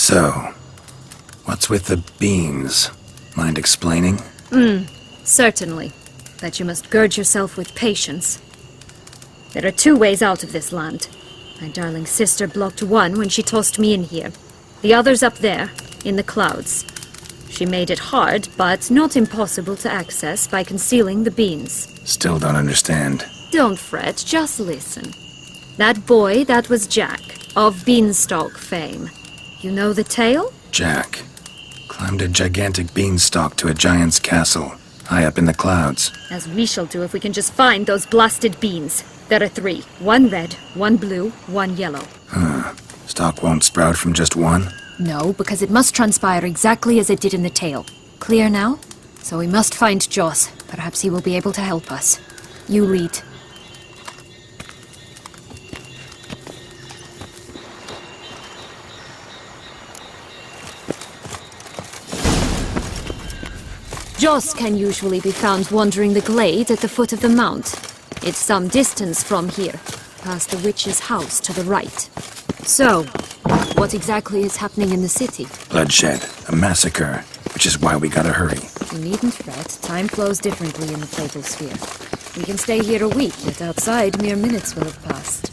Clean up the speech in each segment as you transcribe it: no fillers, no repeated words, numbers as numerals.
So, what's with the beans? Mind explaining? Certainly. But you must gird yourself with patience. There are two ways out of this land. My darling sister blocked one when she tossed me in here. The other's up there, in the clouds. She made it hard, but not impossible to access by concealing the beans. Still don't understand. Don't fret, just listen. That boy, that was Jack, of Beanstalk fame. You know the tale? Jack climbed a gigantic beanstalk to a giant's castle, high up in the clouds. As we shall do if we can just find those blasted beans. There are 3. 1 red, 1 blue, 1 yellow. Stalk won't sprout from just one? No, because it must transpire exactly as it did in the tale. Clear now? So we must find Joss. Perhaps he will be able to help us. You lead. Joss can usually be found wandering the glade at the foot of the mount. It's some distance from here, past the witch's house to the right. So, what exactly is happening in the city? Bloodshed, a massacre, which is why we gotta hurry. You needn't fret. Time flows differently in the Fatal Sphere. We can stay here a week, yet outside mere minutes will have passed.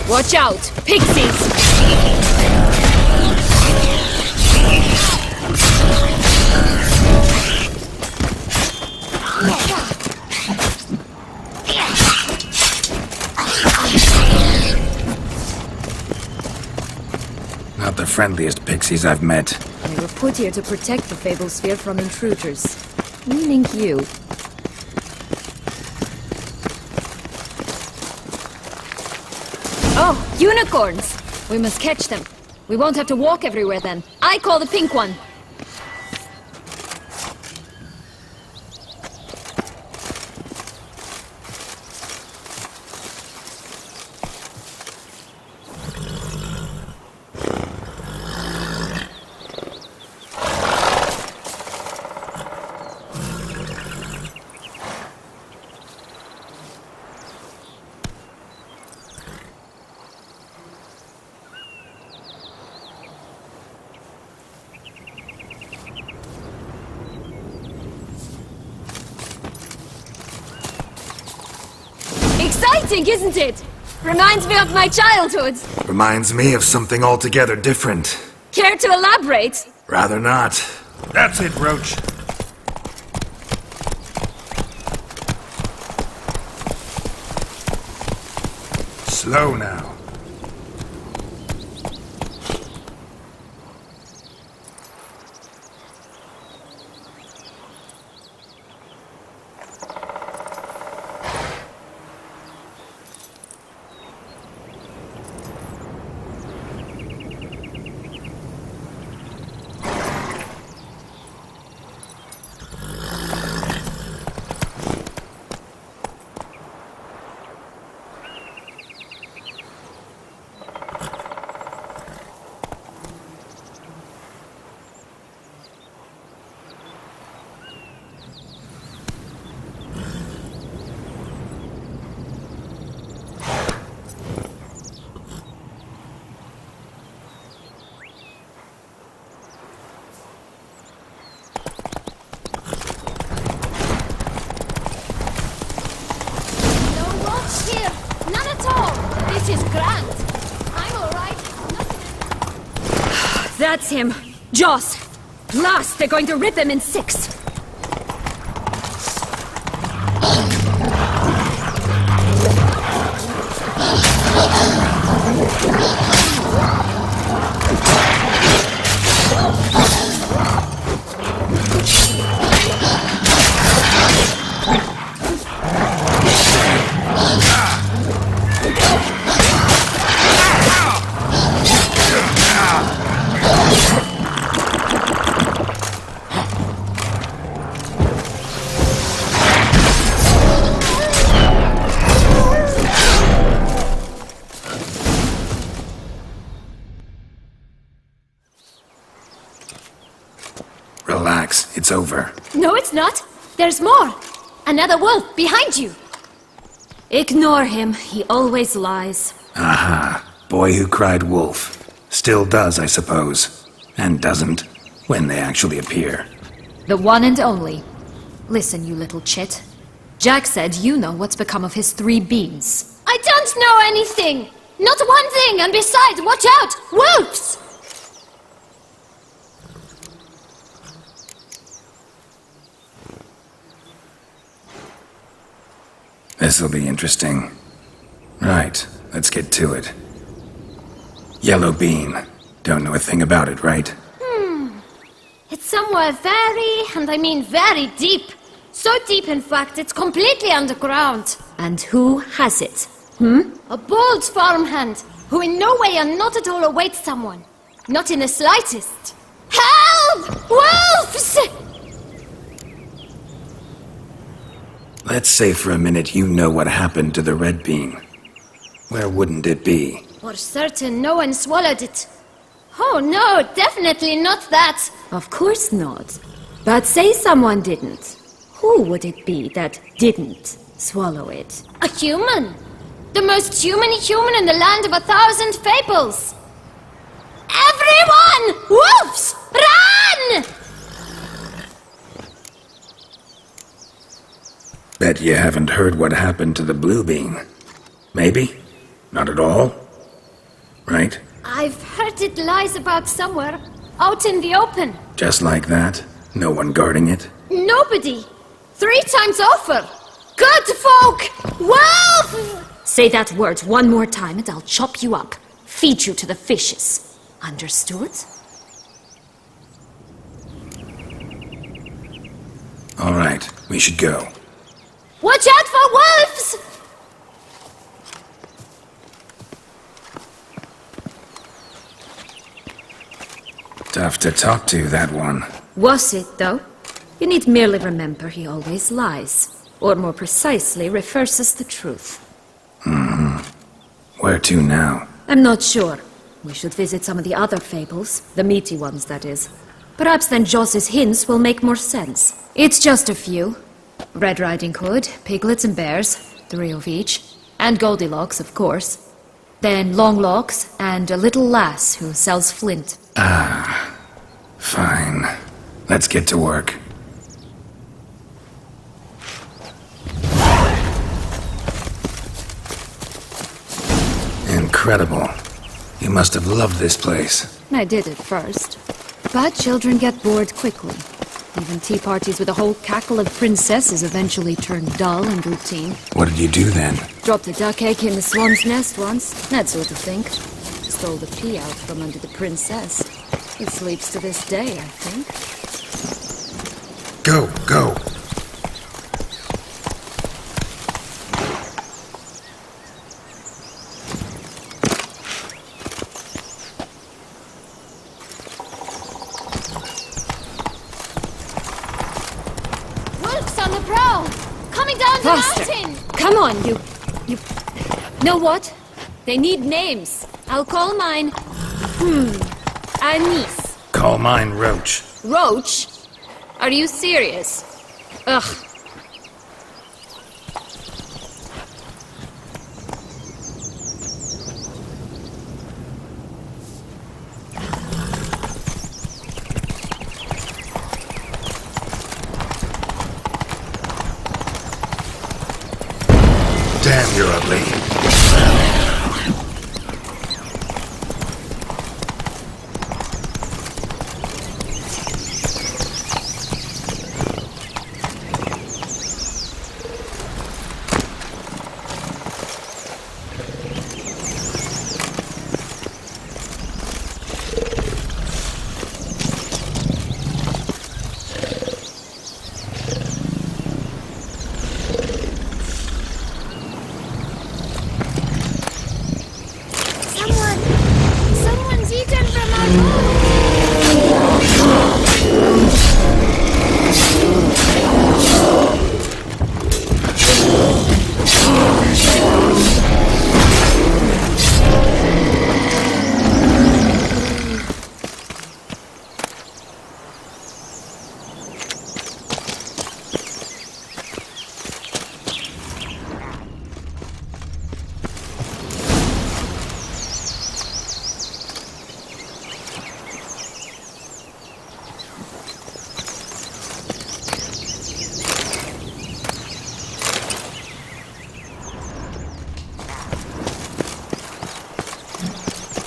Watch out! Pixies! Not the friendliest pixies I've met. They were put here to protect the Fable Sphere from intruders. Meaning you. Oh, unicorns! We must catch them. We won't have to walk everywhere then. I call the pink one. exciting, isn't it? Reminds me of my childhood. Reminds me of something altogether different. Care to elaborate? Rather not. That's it, Roach. Slow now. That's him. Joss. Last, they're going to rip him in 6. Relax, it's over. No, it's not. There's more. Another wolf behind you. Ignore him. He always lies. Aha. Boy who cried wolf. Still does, I suppose. And doesn't, when they actually appear. The one and only. Listen, you little chit. Jack said you know what's become of his 3 beans. I don't know anything! Not one thing, and besides, watch out! Wolves! This'll be interesting. Right, let's get to it. Yellow bean. Don't know a thing about it, right? It's somewhere very, and I mean very deep. So deep, in fact, it's completely underground. And who has it? A bold farmhand, who in no way and not at all awaits someone. Not in the slightest. Help! Wolves! Let's say for a minute you know what happened to the red bean. Where wouldn't it be? For certain, no one swallowed it. Oh no, definitely not that. Of course not. But say someone didn't. Who would it be that didn't swallow it? A human. The most human-y human in the land of 1,000 fables. Everyone! Wolves! Run! Bet you haven't heard what happened to the blue bean. Maybe? Not at all? Right? I've heard it lies about somewhere, out in the open. Just like that? No one guarding it? Nobody. 3 times over. Good folk! Wolf! Say that word one more time and I'll chop you up. Feed you to the fishes. Understood? All right, we should go. Watch out for wolves! Tough to talk to, that one. Was it, though? You need merely remember he always lies. Or more precisely, reverses the truth. Where to now? I'm not sure. We should visit some of the other fables. The meaty ones, that is. Perhaps then Joss's hints will make more sense. It's just a few. Red Riding Hood, Piglets and Bears, 3 of each. And Goldilocks, of course. Then Longlocks, and a little lass who sells flint. Fine. Let's get to work. incredible. You must have loved this place. I did at first. But children get bored quickly. Even tea parties with a whole cackle of princesses eventually turn dull and routine. What did you do then? Dropped a duck egg in the swan's nest once, that sort of thing. Stole the pea out from under the princess. It sleeps to this day, I think. Go, go. Wolves on the prowl! Coming down the mountain! Come on, you... Know what? They need names. I'll call mine... Anise. Call mine Roach. Roach? Are you serious? Ugh. Damn, you're ugly. Someone's eaten from our boat!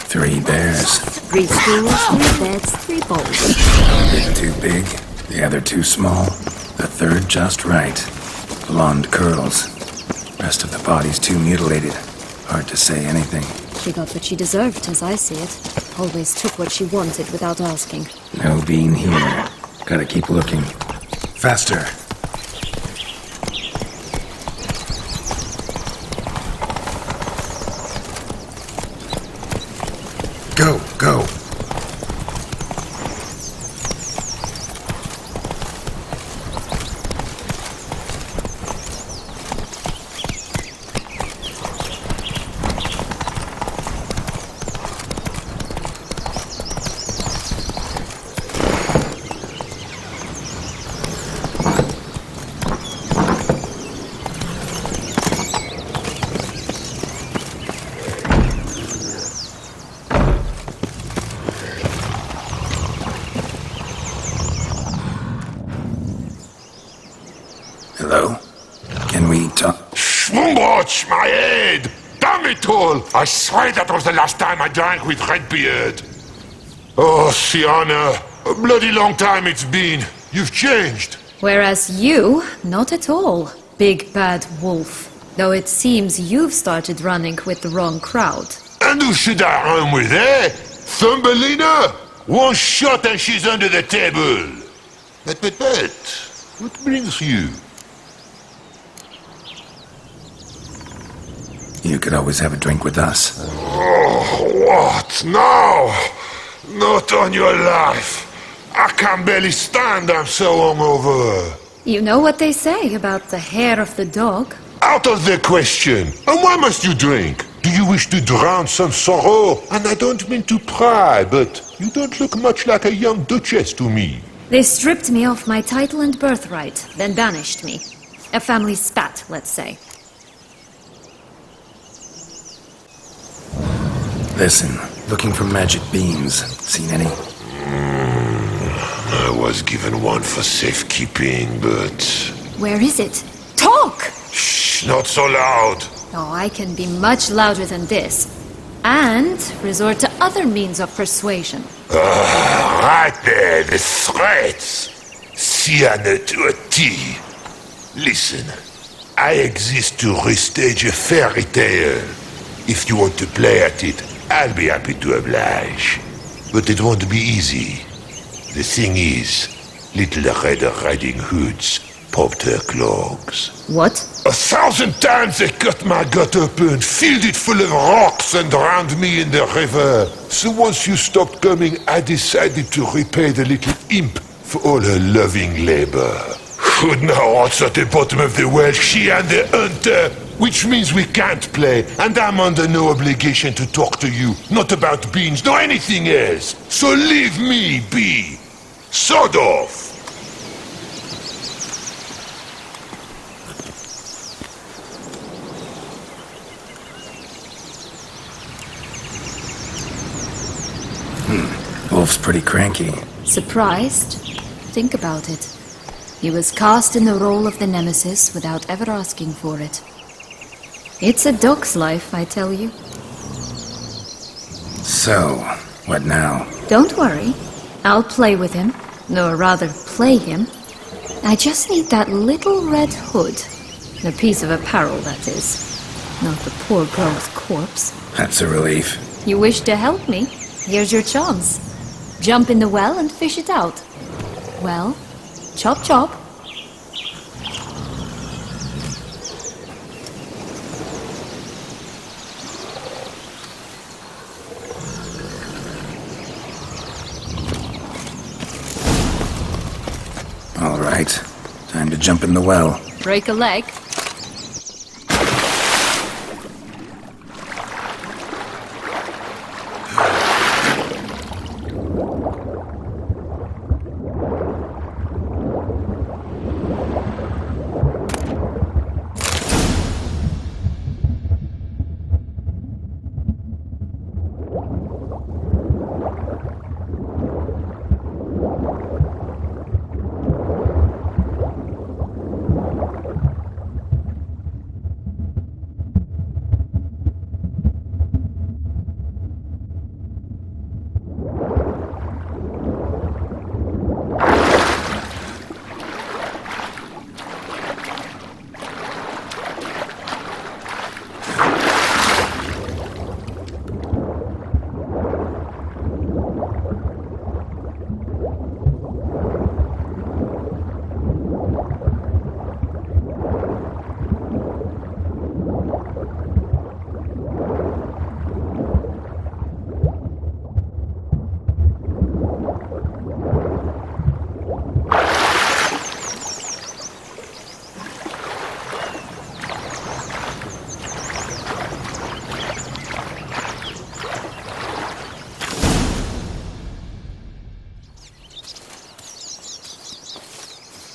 Three bears. 3 stools, 3 beds, 3 bowls. Bit too big, the other too small, the third just right. Blonde curls. Rest of the body's too mutilated. Hard to say anything. She got what she deserved, as I see it. Always took what she wanted without asking. No bean here. Gotta keep looking. Faster. Go, go. Hello? Can we talk? Schwungwatch, my head! Damn it all! I swear that was the last time I drank with Redbeard. Oh, Sienna, a bloody long time it's been. You've changed. Whereas you, not at all, big bad wolf. Though it seems you've started running with the wrong crowd. And who should I run with, eh? Thumbelina? One shot and she's under the table. But, what brings you? You could always have a drink with us. Oh, what now? Not on your life. I can barely stand, I'm so hungover. You know what they say about the hair of the dog? Out of the question. And why must you drink? Do you wish to drown some sorrow? And I don't mean to pry, but you don't look much like a young duchess to me. They stripped me of my title and birthright, then banished me. A family spat, let's say. Listen, looking for magic beans. Seen any? I was given one for safekeeping, but... Where is it? Talk! Shh, not so loud. Oh, I can be much louder than this. And resort to other means of persuasion. Right there, the threats. Sienna to a T. Listen, I exist to restage a fairy tale. If you want to play at it, I'll be happy to oblige. But it won't be easy. The thing is, Little Red Riding Hoods popped her clogs. What? 1,000 times they cut my gut open, filled it full of rocks and drowned me in the river. So once you stopped coming, I decided to repay the little imp for all her loving labor. Good now, what's at the bottom of the well? She and the hunter, which means we can't play, and I'm under no obligation to talk to you, not about beans, nor anything else. So leave me be. Sod off. Wolf's pretty cranky. Surprised? Think about it. He was cast in the role of the Nemesis without ever asking for it. It's a dog's life, I tell you. So, what now? Don't worry. I'll play with him. Or rather, play him. I just need that little red hood. A piece of apparel, that is. Not the poor girl's corpse. That's a relief. You wish to help me? Here's your chance. Jump in the well and fish it out. Well, chop chop. All right. Time to jump in the well. Break a leg.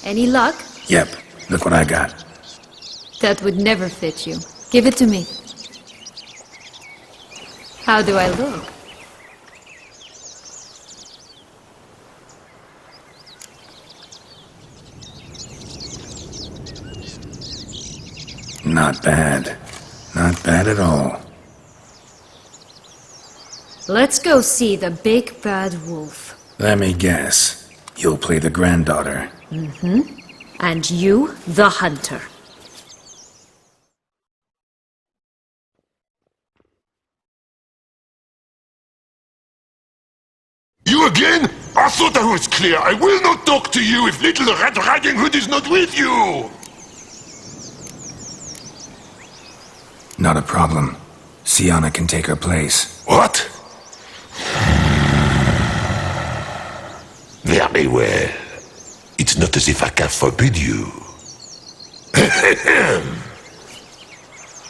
Any luck? Yep. Look what I got. That would never fit you. Give it to me. How do I look? Not bad. Not bad at all. Let's go see the big bad wolf. Let me guess. You'll play the granddaughter. And you, the hunter. You again? I thought I was clear. I will not talk to you if Little Red Riding Hood is not with you! Not a problem. Sienna can take her place. What? Very well. It's not as if I can forbid you.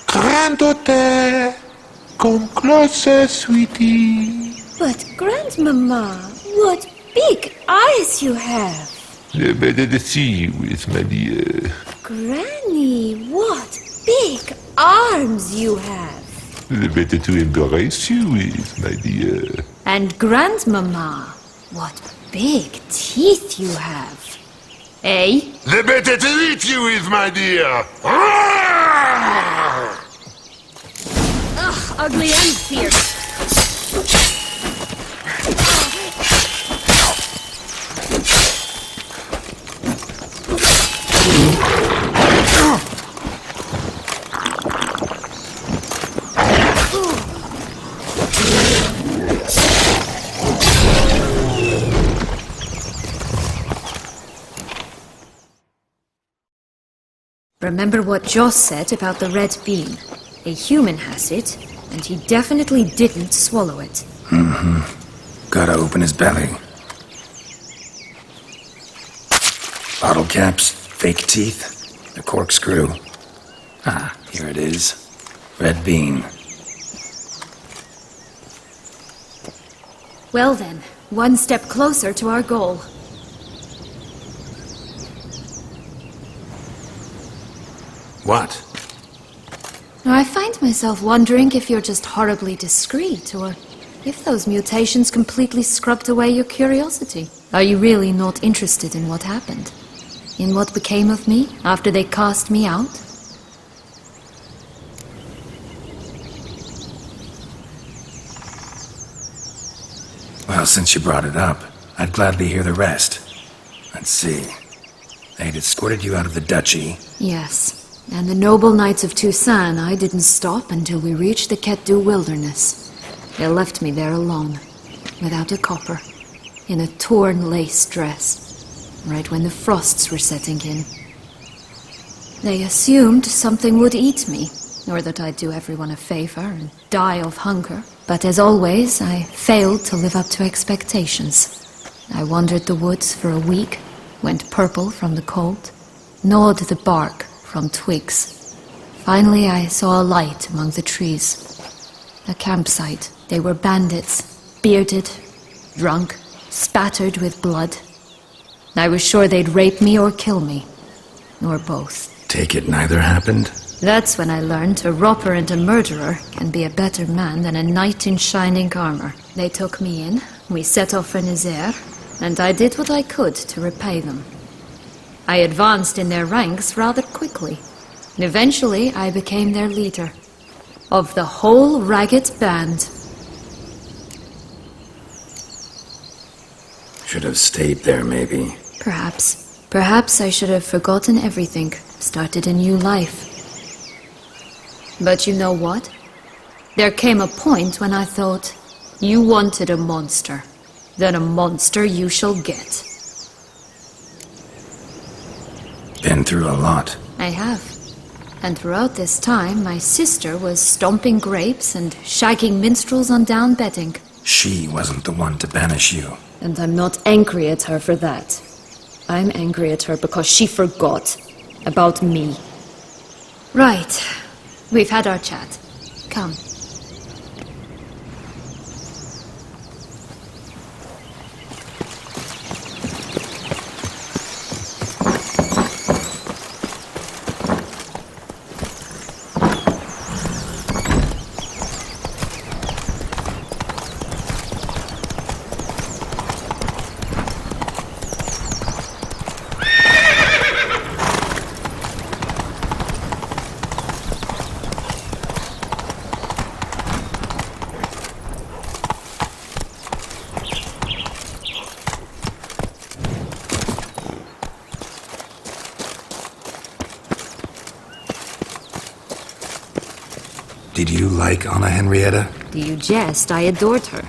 Granddaughter, come closer, sweetie. But Grandmama, what big eyes you have! The better to see you with, my dear. Granny, what big arms you have! The better to embrace you with, my dear. And Grandmama, what big teeth you have. Eh? The better to eat you with, my dear. Ugh, ugly and fierce. Remember what Joss said about the red bean. A human has it, and he definitely didn't swallow it. Gotta open his belly. Bottle caps, fake teeth, a corkscrew. Ah, here it is. Red bean. Well then, one step closer to our goal. What? I find myself wondering if you're just horribly discreet, or if those mutations completely scrubbed away your curiosity. Are you really not interested in what happened? In what became of me after they cast me out? Well, since you brought it up, I'd gladly hear the rest. Let's see. They'd escorted you out of the duchy. Yes. And the noble knights of Toussaint, I didn't stop until we reached the Ketdu wilderness. They left me there alone, without a copper, in a torn lace dress, right when the frosts were setting in. They assumed something would eat me, or that I'd do everyone a favor and die of hunger. But as always, I failed to live up to expectations. I wandered the woods for a week, went purple from the cold, gnawed the bark from twigs. Finally, I saw a light among the trees. A campsite. They were bandits, bearded, drunk, spattered with blood. I was sure they'd rape me or kill me, or both. Take it neither happened? That's when I learned a robber and a murderer can be a better man than a knight in shining armor. They took me in, we set off for Nazaire, and I did what I could to repay them. I advanced in their ranks rather quickly. And eventually, I became their leader. Of the whole ragged band. Should have stayed there, maybe. Perhaps. Perhaps I should have forgotten everything, started a new life. But you know what? There came a point when I thought, you wanted a monster. Then a monster you shall get. Been through a lot. I have. And throughout this time, my sister was stomping grapes and shagging minstrels on down bedding. She wasn't the one to banish you. And I'm not angry at her for that. I'm angry at her because she forgot about me. Right. We've had our chat. Come. Did you like Anna Henrietta? Do you jest? I adored her.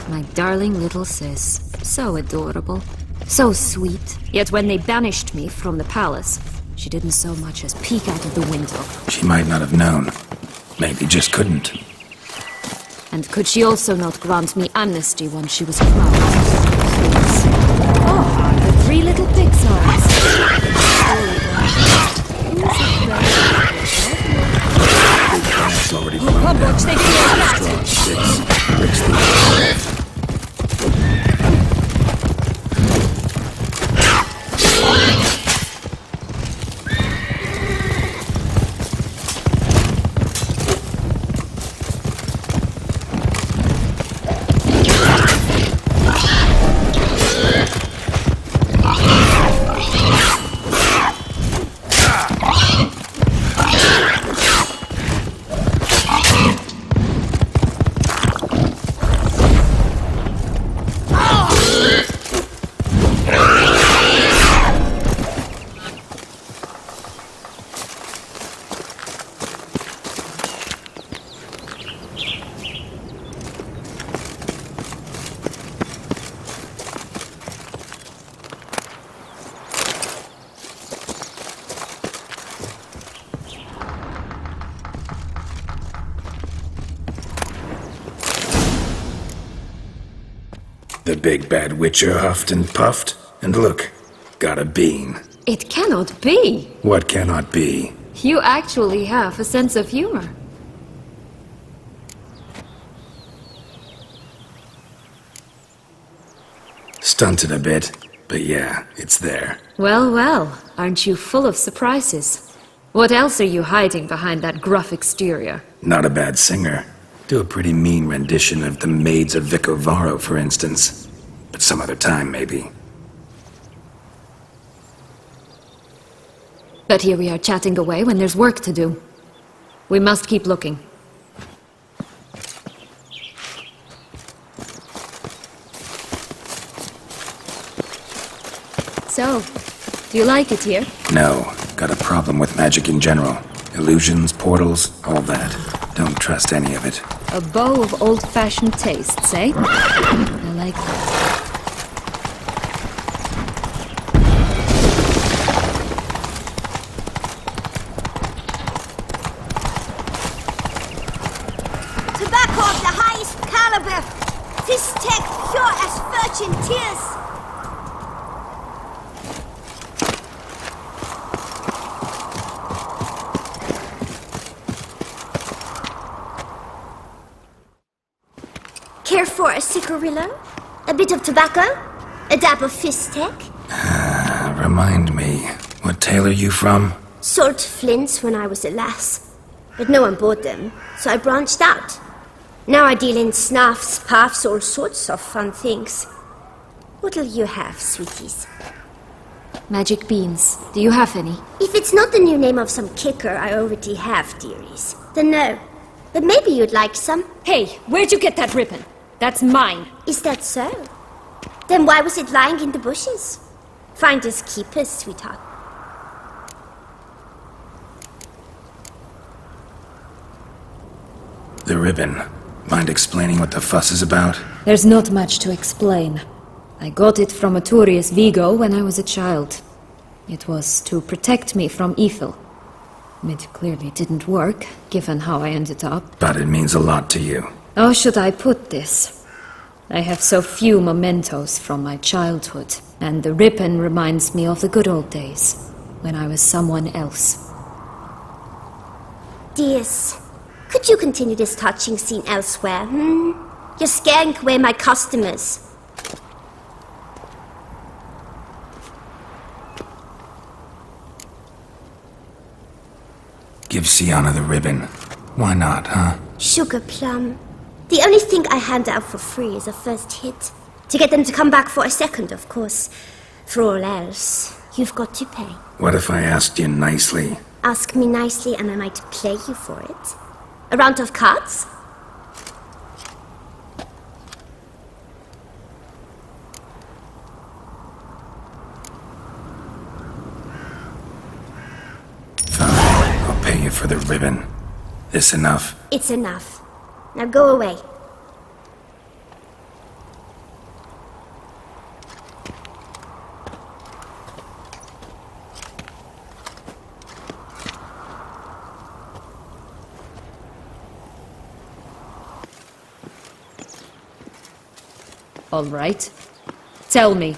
My darling little sis. So adorable. So sweet. Yet when they banished me from the palace, she didn't so much as peek out of the window. She might not have known. Maybe just couldn't. And could she also not grant me amnesty once she was crowned? Please. Oh, the three little Pixars. Already blown down. Strong six. Breaks the The big bad witcher huffed and puffed, and look, got a bean. It cannot be! What cannot be? You actually have a sense of humor. Stunted a bit, but yeah, it's there. Well, well, aren't you full of surprises? What else are you hiding behind that gruff exterior? Not a bad singer. Do a pretty mean rendition of The Maids of Vicovaro, for instance. But some other time, maybe. But here we are chatting away when there's work to do. We must keep looking. So, do you like it here? No, got a problem with magic in general. Illusions, portals, all that. Don't trust any of it. A bow of old-fashioned tastes, eh? I like that. Tobacco of the highest caliber. This tech pure as virgin tears. Care for a cigarillo? A bit of tobacco? A dab of Fistech? Remind me, what tale are you from? Sold flints when I was a lass. But no one bought them, so I branched out. Now I deal in snuffs, puffs, all sorts of fun things. What'll you have, sweeties? Magic beans. Do you have any? If it's not the new name of some kicker I already have, dearies, then no. But maybe you'd like some. Hey, where'd you get that ribbon? That's mine. Is that so? Then why was it lying in the bushes? Finders keepers, sweetheart. The ribbon. Mind explaining what the fuss is about? There's not much to explain. I got it from Aturius Vigo when I was a child. It was to protect me from Ethel. It clearly didn't work, given how I ended up. But it means a lot to you. How should I put this? I have so few mementos from my childhood, and the ribbon reminds me of the good old days, when I was someone else. Dears, could you continue this touching scene elsewhere, You're scaring away my customers. Give Sienna the ribbon. Why not, huh? Sugar plum. The only thing I hand out for free is a first hit. To get them to come back for a second, of course. For all else, you've got to pay. What if I asked you nicely? Ask me nicely and I might play you for it. A round of cards? Fine, I'll pay you for the ribbon. This enough? It's enough. Now go away. All right. Tell me.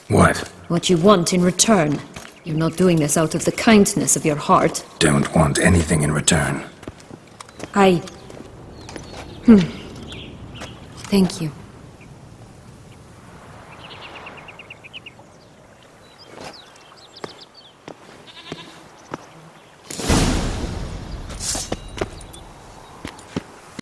What? What you want in return. You're not doing this out of the kindness of your heart. Don't want anything in return. Thank you.